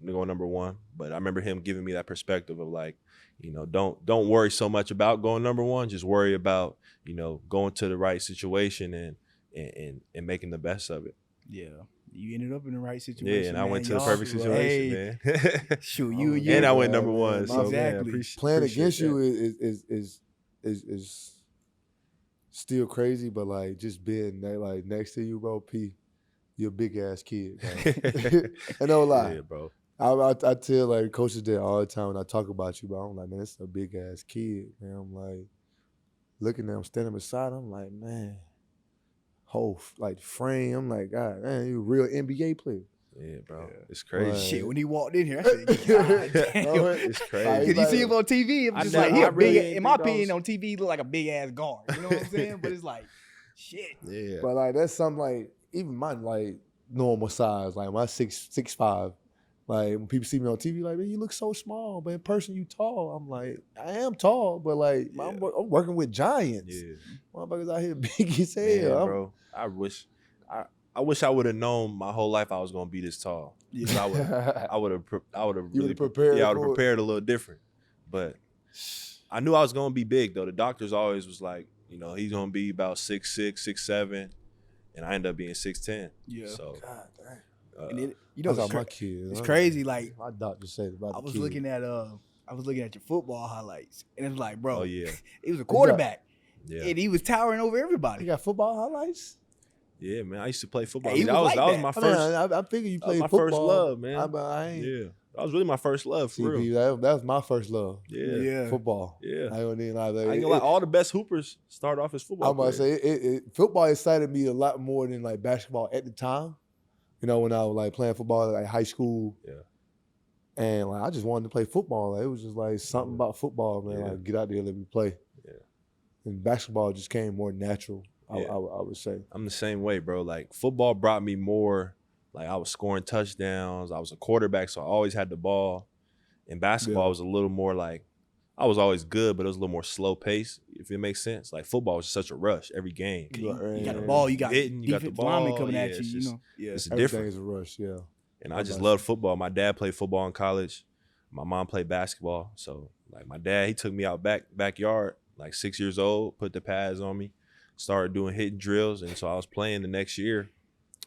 going number 1, but I remember him giving me that perspective of, like, you know, don't worry so much about going number 1. Just worry about, you know, going to the right situation and making the best of it. Yeah. You ended up in the right situation. Yeah, and I went to the perfect situation, man. Shoot, you and I went number 1. So exactly. Man, playing against you is still crazy, but like just being like next to you, bro, P, you're a big ass kid. I no lie. Yeah, bro. I tell like coaches there all the time when I talk about you, bro. I'm like, man, this is a big ass kid, man. I'm like looking at him standing beside him, I'm like, man. Whole like frame, I'm like, God, man, you a real NBA player. Yeah, bro, it's crazy. Shit, when he walked in here, I said, God damn. It's crazy. Because you see him on TV, I'm just like, he a big, in my opinion, on TV, he look like a big ass guard. You know what I'm saying? But it's like, shit. Yeah. But like that's something like even my like normal size, like my 6'5". Like when people see me on TV, like, man, you look so small, but in person you tall. I'm like, I am tall, but like I'm working with giants. Yeah. Motherfuckers out here big as hell. Man, bro, I wish I would have known my whole life I was gonna be this tall. Yeah. I would have really prepared. Yeah, I would have prepared a little different. But I knew I was gonna be big though. The doctors always was like, you know, he's gonna be about 6'6", 6'7", and I ended up being 6'10". Yeah. So God dang. And it, you know, my kid. It's crazy. Like my doctor said about I was looking at your football highlights, and it was like, bro, oh yeah, he was a quarterback, yeah, and he was towering over everybody. You got football highlights? Yeah, man. I used to play football. Hey, that was my first. I figured you played my football. first love, man. I ain't. Yeah, that was really my first love for real. That was my first love. Yeah, Football. Yeah, I don't even know. I ain't gonna lie, all the best hoopers start off as football. I'm about to say football excited me a lot more than like basketball at the time. You know, when I was like playing football at like high school. Yeah. And like I just wanted to play football. Like, it was just like something about football, man. Yeah. Like get out there, let me play. Yeah. And basketball just came more natural. Yeah. I would say. I'm the same way, bro. Like football brought me more. Like I was scoring touchdowns. I was a quarterback, so I always had the ball. And basketball was a little more like, I was always good, but it was a little more slow pace, if it makes sense. Like football was such a rush every game. You got the ball, you got hitting, you got the ball linemen coming yeah, at you. You know, it's Everything different. is a rush, yeah. And I just loved football. My dad played football in college. My mom played basketball. So like my dad, he took me out backyard, like 6 years old, put the pads on me, started doing hitting drills. And so I was playing the next year.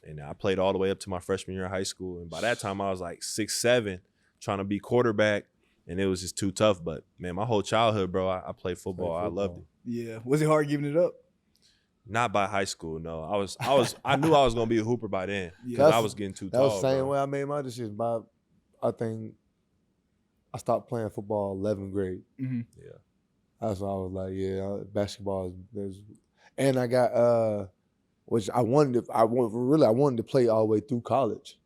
And I played all the way up to my freshman year of high school. And by that time I was like 6'7", trying to be quarterback. And it was just too tough. But man, my whole childhood, bro, I played football. I loved it. Yeah. Was it hard giving it up? Not by high school, no. I knew I was gonna be a hooper by then. Yeah. I was getting too tall. That was the same bro. way I made my decision. I think I stopped playing football 11th grade. Mm-hmm. Yeah. That's why I was like, basketball is and I got which I wanted to play all the way through college.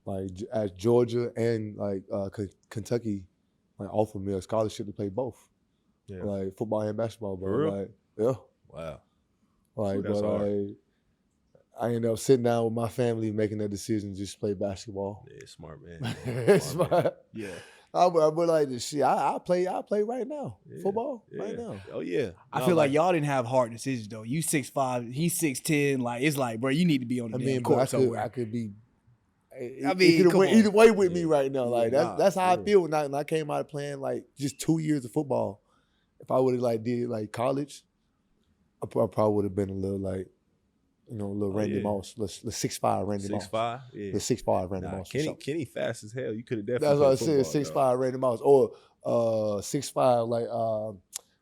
Like at Georgia and like Kentucky, like offered me a scholarship to play both. Yeah. Like football and basketball, bro. For real? Like, yeah. Wow. Like, that's but hard. I ended up sitting down with my family making that decision to just play basketball. Yeah, smart man. Smart. Man. Yeah. I would like to see. I play right now. Yeah. Football Yeah. right now. Oh yeah. I feel like y'all didn't have hard decisions though. You 6'5", he's 6'10". Like it's like, bro, you need to be on the damn court somewhere. I could be. I mean, it could went either way with me Yeah. right now. Like Yeah, that's how I yeah. feel when I came out of playing like just 2 years of football. If I would have like did like college, I probably would have been a little like You know, little Randy Moss, the 6'5" Randy Moss. 6'5", yeah. The 6'5" Randy Moss. Kenny fast as hell. You could have definitely. That's what I said. Football, 6'5" Randy Moss, or 6'5" like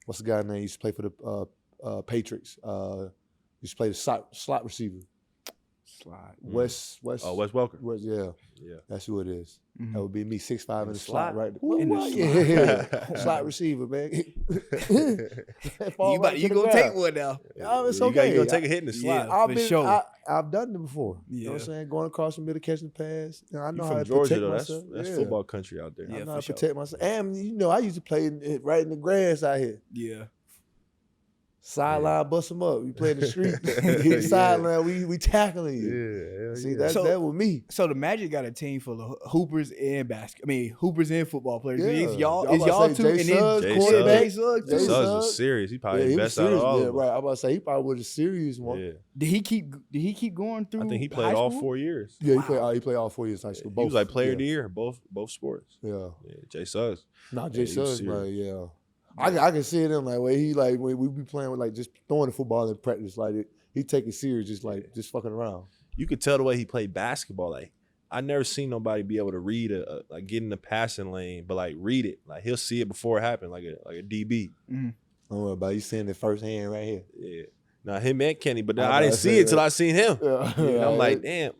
what's the guy name? He used to play for the Patriots. Used to play the slot receiver. Slide. Wes. Oh, Wes Welker. Yeah. That's who it is. That would be me, 6'5" in the slot, right? In the Yeah. Slot receiver, man. You gonna take one now? It's okay. You gonna take a hit in the slot. I've done it before. You know what I'm saying? Going across the middle, catching the pass. I know how to Georgia, protect though. myself. That's football country out there. I know how to protect myself. And you know, I used to play right in the grass out here. Yeah. Sideline, bust them up. We play in the street. Hit the sideline, we tackling you. Yeah. See, that was me. So the Magic got a team full of hoopers and hoopers and football players. Yeah. Is y'all two? Jay Suggs was serious. He probably the best out of all of them. Right. I'm about to say he probably was a serious one. Yeah. Did he keep going through? I think he played all 4 years. Yeah, he played all 4 years high school. He was like player of the year, both sports. Yeah. Jay Suggs. Jay Suggs, man. Yeah. I can see it in like where he like when we be playing with like just throwing the football in practice like he take it serious just fucking around. You could tell the way he played basketball. Like I never seen nobody be able to read like get in the passing lane, but like read it. Like he'll see it before it happened, like a DB. Mm-hmm. Don't worry about it. You seeing it firsthand right here. Yeah. Now him and Kenny, but I didn't see it till I seen him. Yeah. I'm like, damn.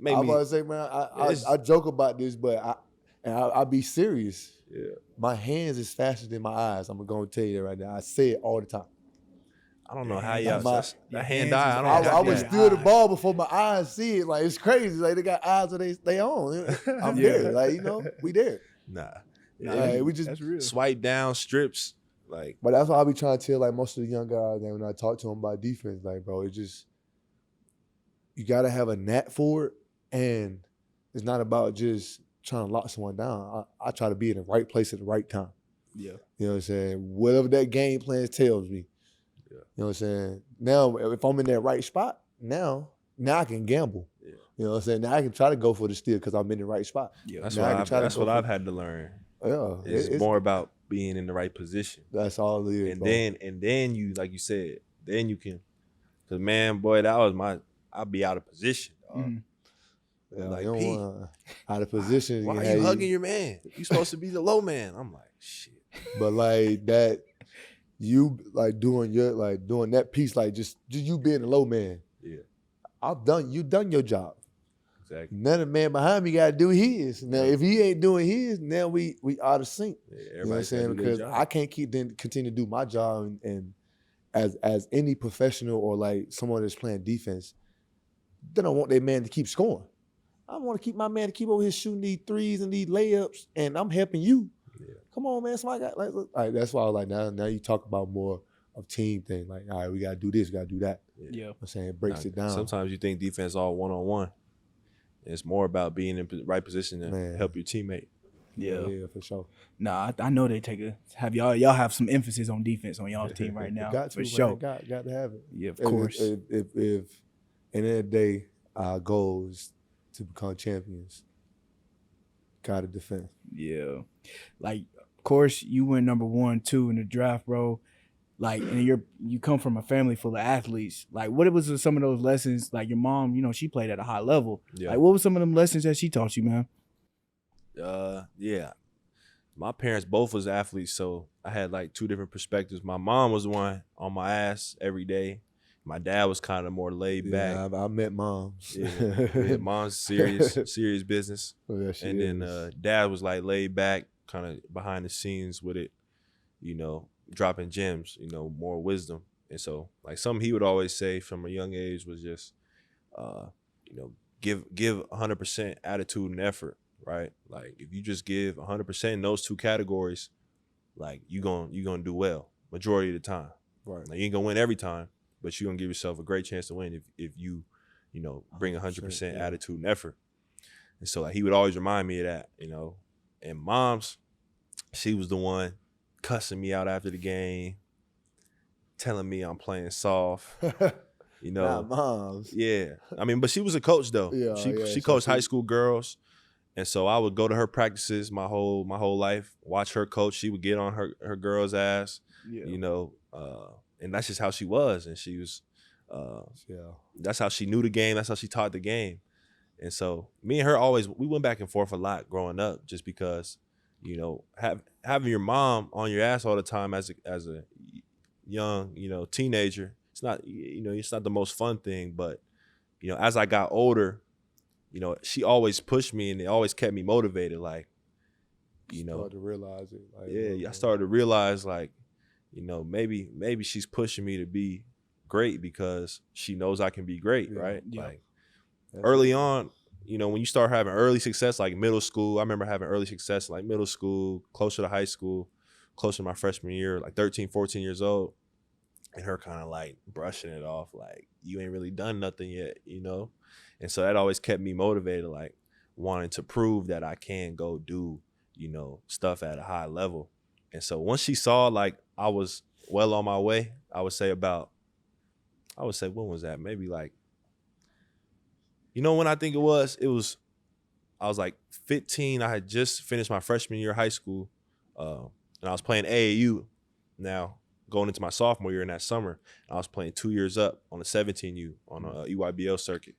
I'm about to say, man, I joke about this, but I be serious. Yeah. My hands is faster than my eyes. I'm gonna tell you that right now. I say it all the time. I don't know how y'all that hand eye. I would steal the ball before my eyes see it. Like it's crazy. Like they got eyes of they own. I'm there. Like we there. Nah. We just swipe down strips. Like, but that's why I be trying to tell like most of the young guys that when I talk to them about defense, like bro, it's just you gotta have a knack for it, and it's not about just trying to lock someone down. I try to be in the right place at the right time. Yeah. You know what I'm saying? Whatever that game plan tells me. Yeah. You know what I'm saying? Now, if I'm in that right spot, now I can gamble. Yeah. You know what I'm saying? Now I can try to go for the steal because I'm in the right spot. Yeah. That's what I've had to learn. Yeah. It's more about being in the right position. That's all it is. And then you, like you said, then you can, because man, boy, I'll be out of position. Mm-hmm. Yeah, like Pete, out of position. Why are you hugging your man? You supposed to be the low man. I'm like, shit. But like that, you like doing that piece, like just you being the low man. Yeah, you done your job. Exactly. None of the man behind me got to do his. Now, if he ain't doing his, now we out of sync. Yeah, you know what I'm saying? Because I can't continue to do my job, and as any professional or like someone that's playing defense, they don't want their man to keep scoring. I want to keep my man to keep over here shooting these threes and these layups, and I'm helping you. Yeah. Come on, man. Somebody got like that's why I was like now you talk about more of team thing. Like, all right, we gotta do this, we gotta do that. Yeah. You know what I'm saying? It breaks it down. Sometimes you think defense all one-on-one. It's more about being in the right position to help your teammate. Yeah, for sure. Nah, I know they y'all have some emphasis on defense on y'all's team right now. Got to, for sure. Got to have it. Yeah, of course. If at the end of the day, our goal is to become champions, gotta defend. Yeah. Like, of course, you went number 1, 2 in the draft, bro. Like, and you come from a family full of athletes. Like, what was some of those lessons? Like, your mom, she played at a high level. Yeah. Like, what were some of them lessons that she taught you, man? Yeah. My parents both was athletes, so I had like 2 different perspectives. My mom was the one on my ass every day. My dad was kind of more laid back. I met moms. Yeah, mom's serious business. Oh, yeah, and then dad was like laid back, kind of behind the scenes with it, dropping gems, more wisdom. And so like something he would always say from a young age was just, give 100% attitude and effort, right? Like if you just give 100% in those 2 categories, like you gonna do well majority of the time. Right. Like you ain't gonna win every time, but you're going to give yourself a great chance to win if you bring 100% attitude and effort. And so like he would always remind me of that, And mom's, she was the one cussing me out after the game, telling me I'm playing soft. Not moms. Yeah. I mean, but she was a coach though. Yeah, she coached high school girls. And so I would go to her practices my whole life, watch her coach. She would get on her girl's ass, and that's just how she was. And she was That's how she knew the game. That's how she taught the game. And so me and her we went back and forth a lot growing up, just because, you know, having your mom on your ass all the time as a young, you know, teenager, it's not the most fun thing. But, you know, as I got older, you know, she always pushed me and it always kept me motivated. Like, you know, started to realize it. Like, I started to realize, like, you know, maybe she's pushing me to be great because she knows I can be great, right? Yeah. Like, early on, you know, when you start having early success, like middle school, I remember having early success like middle school, closer to high school, closer to my freshman year, like 13, 14 years old, and her kind of like brushing it off, like, you ain't really done nothing yet, you know? And so that always kept me motivated, like wanting to prove that I can go do, you know, stuff at a high level. And so once she saw like I was well on my way, I would say, when was that? Maybe like, you know, when I think it was I was like 15. I had just finished my freshman year of high school, and I was playing AAU now, going into my sophomore year in that summer. I was playing 2 years up on the 17U on a EYBL circuit.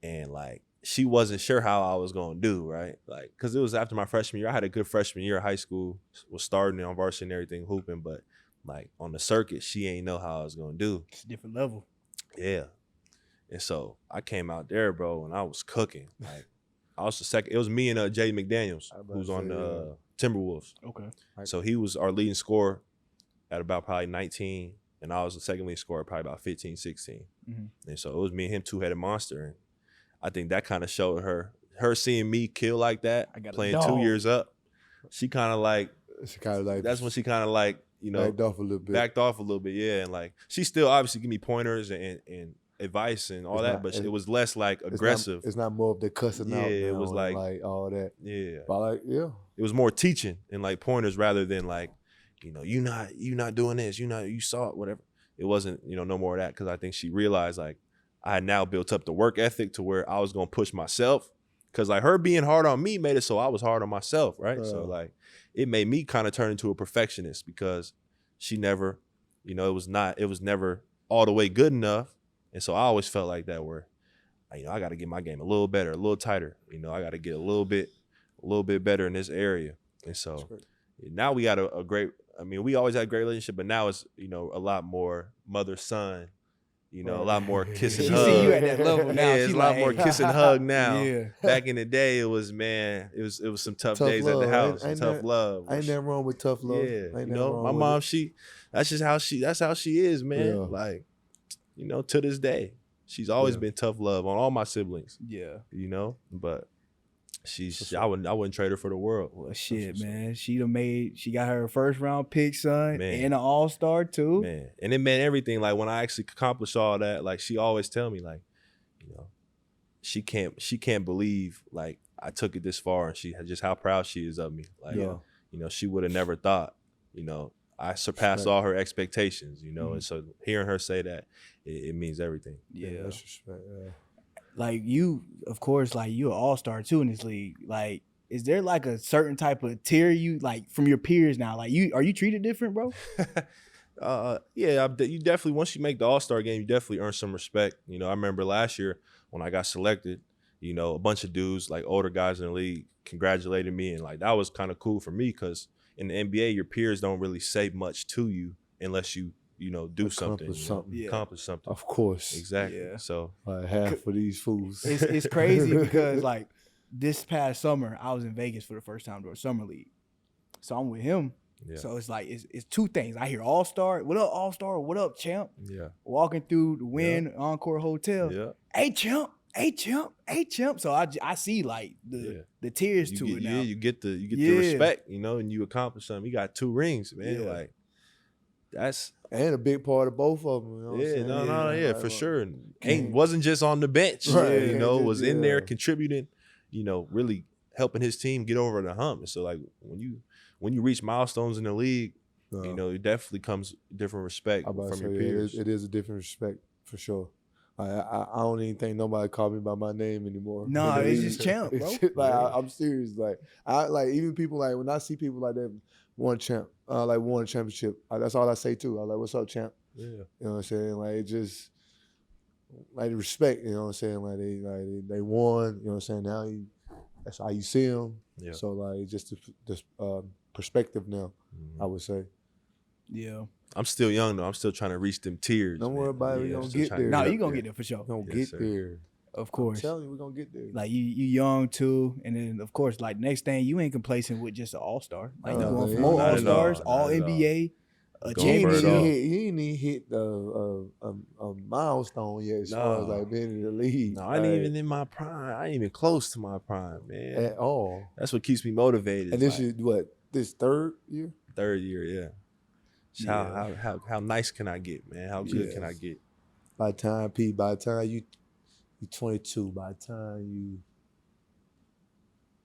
And like, she wasn't sure how I was going to do, right? Like, because it was after my freshman year. I had a good freshman year of high school, was starting on varsity and everything, hooping, but like on the circuit, she ain't know how I was going to do. It's a different level. Yeah. And so I came out there, bro, and I was cooking. Like, I was the second. It was me and J McDaniels, who's on the Timberwolves. Okay. So he was our leading scorer at about probably 19, and I was the second leading scorer probably about 15, 16. Mm-hmm. And so it was me and him, two-headed monster. And I think that kind of showed her seeing me kill like that, playing 2 years up. She kind of like, that's when she kind of like, you know, backed off a little bit, yeah. And like, she still obviously give me pointers and advice and all that, but it was less like aggressive. It's not more of the cussing out. Yeah, it was like all that. Yeah. But like, yeah. It was more teaching and like pointers rather than like, you know, you not doing this, you saw it, whatever. It wasn't, you know, no more of that, because I think she realized like I had now built up the work ethic to where I was gonna push myself. Cause like her being hard on me made it so I was hard on myself, right? So like it made me kind of turn into a perfectionist, because she never, you know, it was never all the way good enough. And so I always felt like that, where, you know, I got to get my game a little better, a little tighter. You know, I got to get a little bit better in this area. And so now we got a great, I mean, we always had a great relationship, but now it's, you know, a lot more mother-son, you know, a lot more kiss and She hug. see you at that level now. Yeah, it's a lot more kiss and hug now. Yeah. Back in the day, it was some tough days love. at the house, Ain't love. Ain't nothing wrong with tough love. Yeah, you know, my mom, that's how she is, man. Yeah. Like, you know, to this day, she's always been tough love on all my siblings. Yeah, you know, but I wouldn't trade her for the world. Well, shit, man, she got her first round pick, son, man. And an All-Star too, man. And it meant everything. Like, when I actually accomplished all that, like, she always tell me, like, you know, she can't believe like I took it this far, and she just how proud she is of me. Like, you know, she would have never thought, you know, I surpassed all her expectations, you know. Mm-hmm. And so hearing her say that, it means everything. Yeah. Like, you, of course, like, you're an all-star too in this league. Like, is there like a certain type of tier you like from your peers now? Like, are you treated different, bro? Yeah, you definitely, once you make the all-star game, you definitely earn some respect. You know, I remember last year when I got selected, you know, a bunch of dudes, like older guys in the league, congratulated me, and like that was kind of cool for me, because in the NBA, your peers don't really say much to you unless you know, do something. Accomplish something. Of course. Exactly. Yeah. So like half of these fools. It's crazy because like this past summer, I was in Vegas for the first time during summer league. So I'm with him. Yeah. So it's like it's two things. I hear All-Star, what up, All-Star, what up, champ? Yeah. Walking through the Wynn Encore Hotel. Yeah. Hey, champ. Hey, champ. Hey, champ. So I see like the tears to it now. Yeah, you get the respect, you know, and you accomplish something. You got 2 rings, man. Yeah. Like, that's and a big part of both of them. You know yeah, for sure. And wasn't just on the bench, right. You know, was in there contributing, you know, really helping his team get over the hump. And so like when you reach milestones in the league, you know, it definitely comes different respect from your peers. It is a different respect for sure. I don't even think nobody called me by my name anymore. No, it's just champ, bro. Like I'm serious. Like even people, like when I see people like that won a championship, that's all I say too. I'm like, what's up, champ? Yeah. You know what I'm saying? Like, it just like respect, you know what I'm saying? Like they won, you know what I'm saying? Now that's how you see them. Yeah. So like just the perspective now, I would say. Yeah. I'm still young though. I'm still trying to reach them tiers. Don't worry about it. We gonna get there. No, you gonna get there for sure. We gonna Yes, get sir. there. Of course. I'm telling you, we're gonna get there. Like you young too, and then of course, like next thing you ain't complacent with just an all-star. Like you No, going for man, more not at all, all-stars, not all at all. NBA, a Going He ain't for it championship. all. even hit a milestone yet as far as No. like being in the league. No, I ain't even in my prime. I ain't even close to my prime, man. at all. That's what keeps me motivated. And this like, is what, this third year? third year, yeah. So how nice can I get, man? How good can I get? By the time you 22, by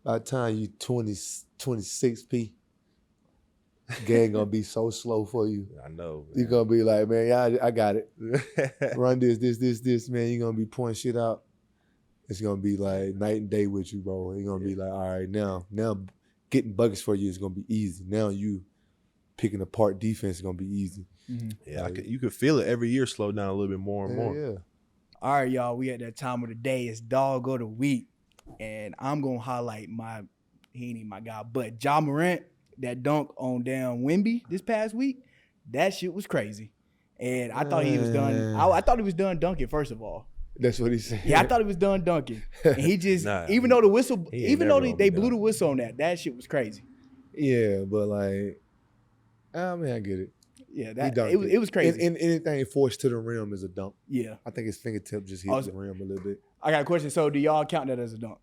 the time you 26 P, game gonna be so slow for you. I know. You're gonna be like, man, yeah, I got it. Run this, man. You're gonna be pointing shit out. It's gonna be like night and day with you, bro. You're gonna be like, all right, now getting buckets for you is gonna be easy. Now you picking apart defense is gonna be easy. Mm-hmm. Yeah, you could feel it every year slow down a little bit more and more. Yeah. All right, y'all. We at that time of the day. It's Dog of the Week, and I'm gonna highlight he ain't even my guy, but Ja Morant, that dunk on damn Wemby this past week, that shit was crazy. And I thought he was done. I thought he was done dunking. First of all, That's what he said. yeah, I thought he was done dunking. And he just, even though the whistle, he ain't even though never they gonna be blew the done. whistle on that shit was crazy. Yeah, but like, I mean, I get it. Yeah, He that dunked it was crazy. And anything forced to the rim is a dunk. Yeah, I think his fingertip just hit Oh, the rim a little bit. I got a question. So, do y'all count that as a dunk?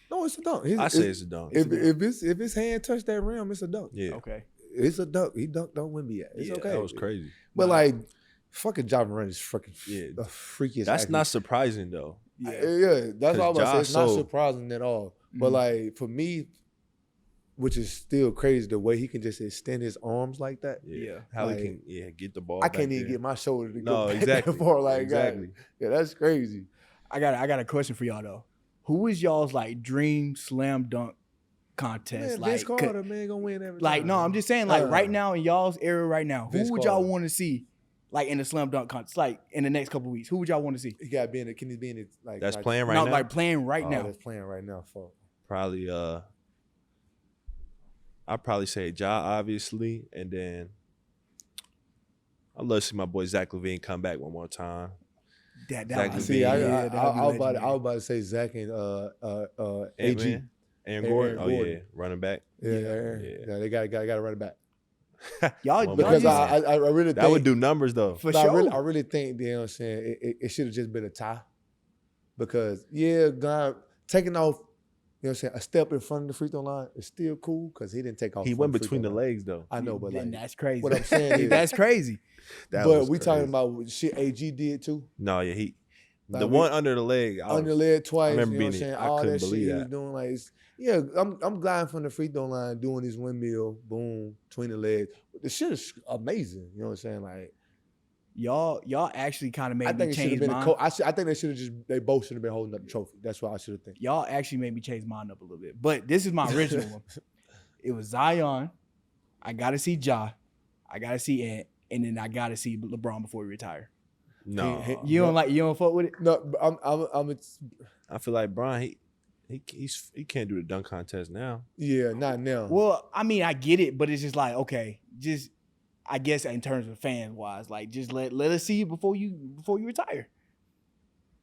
No, it's a dunk. I say it's a dunk. If his hand touched that rim, it's a dunk. Yeah, Okay. It's a dunk. He dunked on Wemby. It's Yeah, okay. that was crazy. But like, fucking Ja Morant is freaking Yeah. a freakiest. That's athlete. not surprising though. Yeah. Yeah, that's all I'm about to say. It's not Ja surprising at all. But Mhm. like for me, which is still crazy, the way he can just extend his arms like that. Yeah. How Like, he can get the ball. I back can't even there. get my shoulder to No, go back exactly. that far like Exactly. that. Yeah, that's crazy. I got a question for y'all though. Who is y'all's like dream slam dunk contest? Man, like, Vince Carter, man, gonna win every like time. no, I'm just saying like right Uh, now in y'all's era right now, who Vince would y'all Carter. want to see like in the slam dunk contest? Like in the next couple weeks, who would y'all want to see? He got to be in it. Can he be in it? Like That's like, playing right no, now. like playing right oh, now. That's playing right now. For Probably I'd probably say Ja, obviously, and then I'd love to see my boy Zach LaVine come back one more time. That Zach would LaVine. be, see, I that'd be was legendary. about to say Zach and AG. Ant-Man, Aaron Gordon. Oh Gordon. yeah, running back. Yeah, Yeah. they got to run it back Y'all, Well, because y'all just, I really think That would do numbers though. for but sure. I really think, you know what I'm saying, it should have just been a tie. Because, yeah, God, taking off, you know what I'm saying, a step in front of the free throw line is still cool because he didn't take off. He from went the free between the throw line. legs though. I know, but And like, that's crazy. what I'm saying is, That's crazy. That but was we talking crazy. about shit AG did too. No, yeah, Like, the we- one under the leg. On the leg twice, remember you know what I'm being saying? it. I All couldn't that shit believe he was that. doing, like, yeah, I'm gliding from the free throw line, doing his windmill, boom, between the legs. The shit is amazing. You know what I'm saying? Like, Y'all actually kind of made I me think it should have change been mine. I think they should have they both should have been holding up the trophy. That's what I should have think. Y'all actually made me change mine up a little bit. But this is my original one. It was Zion. I gotta see Ja. I gotta see Ant, and then I gotta see LeBron before he retire. No, You don't fuck with it? No, I'm I feel like Brian. He can't do the dunk contest now. yeah, not now. Well, I mean, I get it, but it's just like, okay, just I guess in terms of fan wise, like just let us see you before you retire.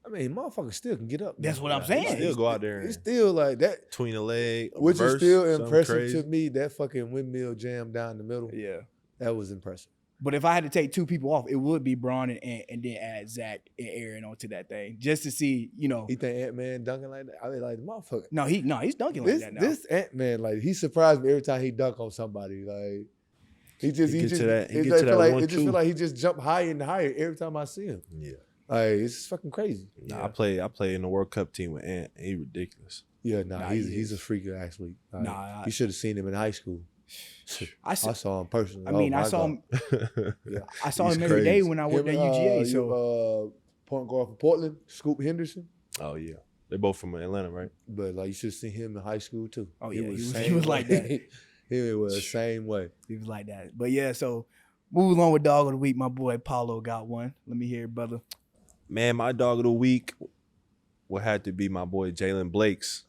I mean, motherfuckers still can get up. That's what I'm He saying. still go out there It's and still like that, between the leg, which is reverse, still something impressive crazy. to me. That fucking windmill jam down the middle. Yeah. That was impressive. But if I had to take two people off, it would be Braun and then add Zach and Aaron onto that thing just to see, you know. You think Ant-Man dunking like that? I mean, like, motherfucker. No, he's dunking like that now. This Ant-Man, like, he surprised me every time he dunk on somebody. Like, he just He get to that- he it get just to feel that like, it just 1-2. feel like he just jump higher and higher every time I see him. Yeah. Like, it's fucking crazy. Nah, I play in the World Cup team with Ant. He ridiculous. Yeah, Nah, he's a freak athlete. Like, Nah, you should have seen him in high school. I I saw him personally. I mean, Oh, I my saw God. him. Yeah. I saw He's him every day crazy. when I worked at Him, UGA. So point guard for Portland, Scoop Henderson. Oh yeah, they're both from Atlanta, right? But like, you should have seen him in high school too. Oh, yeah, he was same like way. that. He was the same way. he was like that. But yeah, so moving on with Dog of the Week, my boy Paolo got one. Let me hear it, brother. Man, my dog of the week would have to be my boy Jalen Blakes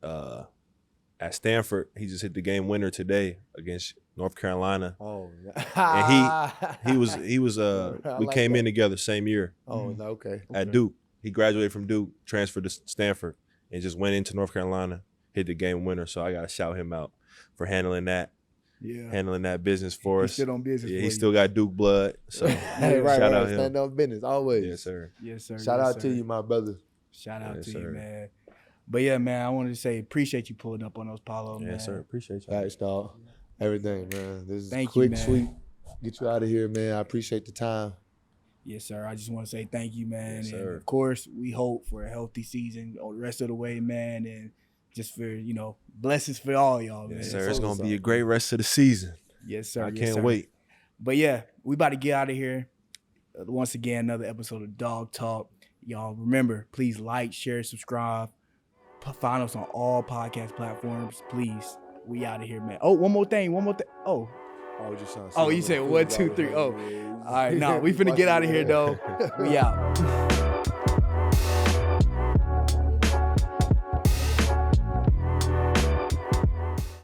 at Stanford. He just hit the game winner today against North Carolina. Oh, and he was we like came that. in together same year Oh, okay. at Duke. He graduated from Duke, transferred to Stanford, and just went into North Carolina, hit the game winner. So I gotta shout him out for handling that business for us. He's still on business. Yeah, for he you. still got Duke blood. So Hey, right, shout right. out him. Stand up business always. Yes, sir. Yes, sir. Shout yes, out to sir. you, my brother. Shout out Yes, to sir. you, man. But yeah, man, I wanted to say appreciate you pulling up on those Paolo, man. Yes, sir. Appreciate you. Thanks, dog. Everything, man. This is Thank you, quick, man. sweet. Get you out of here, man. I appreciate the time. Yes, sir. I just want to say thank you, man. Yes, and sir. of course, we hope for a healthy season all the rest of the way, man. And just for, blessings for all y'all, man. Yes, sir. It's Always gonna be a up. great rest of the season. Yes, sir. I Yes, can't sir. wait. But yeah, we about to get out of here. Once again, another episode of Dawg Talk. Y'all remember, please like, share, subscribe. Find us on all podcast platforms, please. We out of here, man. Oh, one more thing. Oh, Oh, just trying to Oh, see you how said many 1, fools 2, out 3. here. Oh. All right, nah, we finna get out of here, though. We out.